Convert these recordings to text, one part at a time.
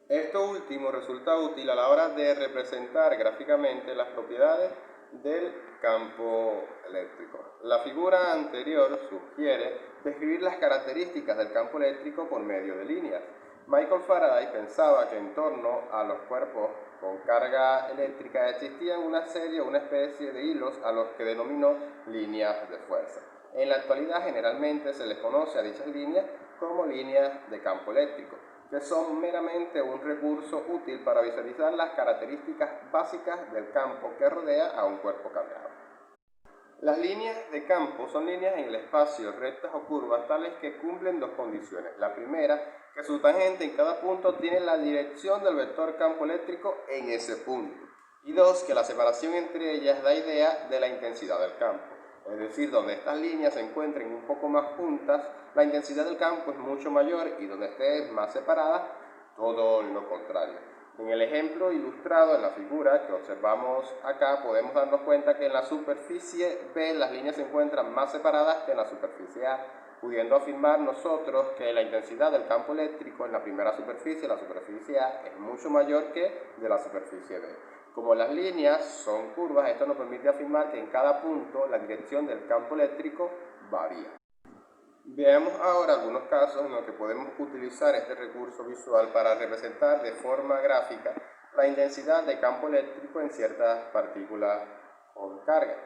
Esto último resulta útil a la hora de representar gráficamente las propiedades del campo eléctrico. La figura anterior sugiere describir las características del campo eléctrico por medio de líneas. Michael Faraday pensaba que en torno a los cuerpos con carga eléctrica existían una serie o una especie de hilos a los que denominó líneas de fuerza. En la actualidad generalmente se les conoce a dichas líneas como líneas de campo eléctrico, que son meramente un recurso útil para visualizar las características básicas del campo que rodea a un cuerpo cargado. Las líneas de campo son líneas en el espacio, rectas o curvas, tales que cumplen dos condiciones. La primera, que su tangente en cada punto tiene la dirección del vector campo eléctrico en ese punto. Y dos, que la separación entre ellas da idea de la intensidad del campo. Es decir, donde estas líneas se encuentren un poco más juntas, la intensidad del campo es mucho mayor, y donde esté más separada, todo lo contrario. En el ejemplo ilustrado en la figura que observamos acá, podemos darnos cuenta que en la superficie B las líneas se encuentran más separadas que en la superficie A, pudiendo afirmar nosotros que la intensidad del campo eléctrico en la primera superficie, la superficie A, es mucho mayor que de la superficie B. Como las líneas son curvas, esto nos permite afirmar que en cada punto la dirección del campo eléctrico varía. Veamos ahora algunos casos en los que podemos utilizar este recurso visual para representar de forma gráfica la intensidad de campo eléctrico en ciertas partículas con carga.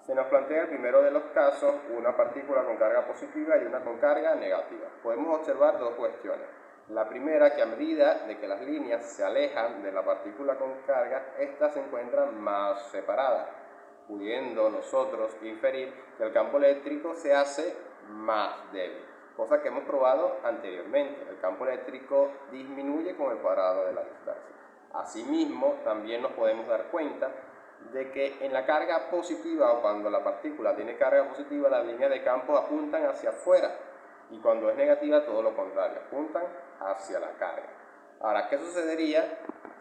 Se nos plantea el primero de los casos, una partícula con carga positiva y una con carga negativa. Podemos observar dos cuestiones. La primera, que a medida de que las líneas se alejan de la partícula con carga, éstas se encuentran más separadas, pudiendo nosotros inferir que el campo eléctrico se hace más débil, cosa que hemos probado anteriormente. El campo eléctrico disminuye con el cuadrado de la distancia. Asimismo, también nos podemos dar cuenta de que en la carga positiva, o cuando la partícula tiene carga positiva, las líneas de campo apuntan hacia afuera, y cuando es negativa, todo lo contrario, apuntan hacia la carga. Ahora, ¿qué sucedería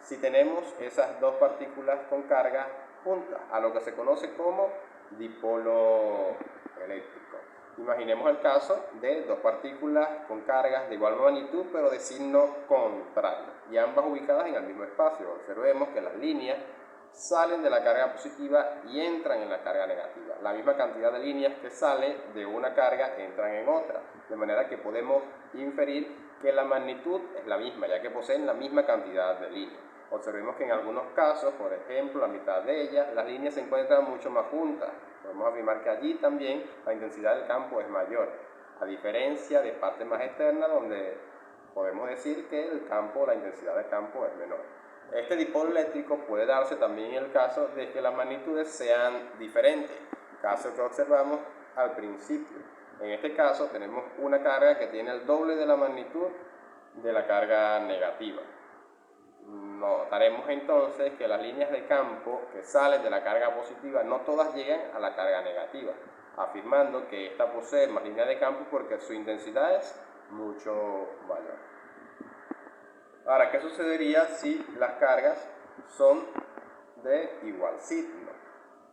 si tenemos esas dos partículas con carga juntas? A lo que se conoce como dipolo eléctrico. Imaginemos el caso de dos partículas con cargas de igual magnitud, pero de signo contrario, y ambas ubicadas en el mismo espacio. Observemos que las líneas salen de la carga positiva y entran en la carga negativa. La misma cantidad de líneas que sale de una carga entran en otra, de manera que podemos inferir que la magnitud es la misma, ya que poseen la misma cantidad de líneas. Observemos que en algunos casos, por ejemplo, la mitad de ellas, las líneas se encuentran mucho más juntas. Podemos afirmar que allí también la intensidad del campo es mayor, a diferencia de partes más externas donde podemos decir que el campo, la intensidad del campo es menor. Este dipolo eléctrico puede darse también en el caso de que las magnitudes sean diferentes, caso que observamos al principio. En este caso tenemos una carga que tiene el doble de la magnitud de la carga negativa. Notaremos entonces que las líneas de campo que salen de la carga positiva no todas llegan a la carga negativa, afirmando que esta posee más líneas de campo porque su intensidad es mucho mayor. Ahora, ¿qué sucedería si las cargas son de igual signo?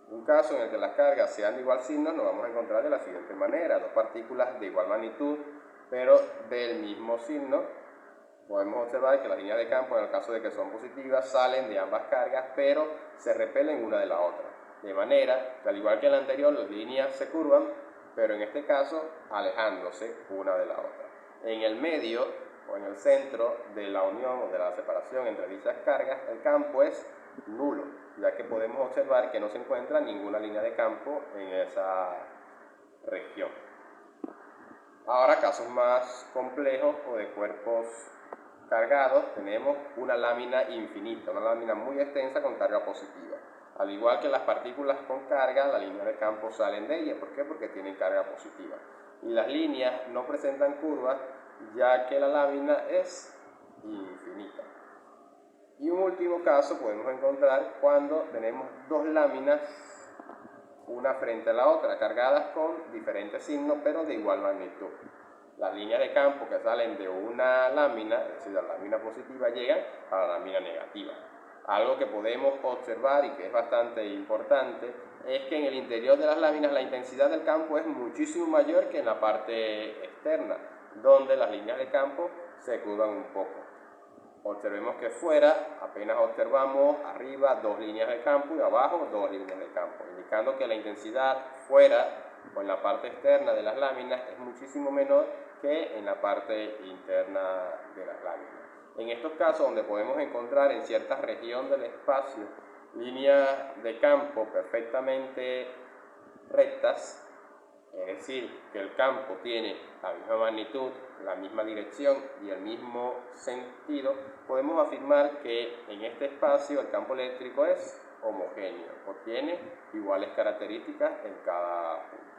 Un caso en el que las cargas sean de igual signo nos vamos a encontrar de la siguiente manera: dos partículas de igual magnitud pero del mismo signo. Podemos observar que las líneas de campo, en el caso de que son positivas, salen de ambas cargas, pero se repelen una de la otra. De manera que, al igual que en la anterior, las líneas se curvan, pero en este caso alejándose una de la otra. En el medio o en el centro de la unión o de la separación entre dichas cargas, el campo es nulo, ya que podemos observar que no se encuentra ninguna línea de campo en esa región. Ahora, casos más complejos o de cuerpos cargados, tenemos una lámina infinita, una lámina muy extensa con carga positiva. Al igual que las partículas con carga, las líneas de campo salen de ella. ¿Por qué? Porque tienen carga positiva. Y las líneas no presentan curvas, ya que la lámina es infinita. Y un último caso podemos encontrar cuando tenemos dos láminas, una frente a la otra, cargadas con diferentes signos, pero de igual magnitud. Las líneas de campo que salen de una lámina, es decir, la lámina positiva, llegan a la lámina negativa. Algo que podemos observar y que es bastante importante es que en el interior de las láminas la intensidad del campo es muchísimo mayor que en la parte externa, donde las líneas de campo se curvan un poco. Observemos que fuera apenas observamos arriba 2 líneas de campo y abajo 2 líneas de campo, indicando que la intensidad fuera o en la parte externa de las láminas es muchísimo menor que en la parte interna de las láminas. En estos casos, donde podemos encontrar en cierta región del espacio líneas de campo perfectamente rectas, es decir, que el campo tiene la misma magnitud, la misma dirección y el mismo sentido, podemos afirmar que en este espacio el campo eléctrico es homogéneo o tiene iguales características en cada punto.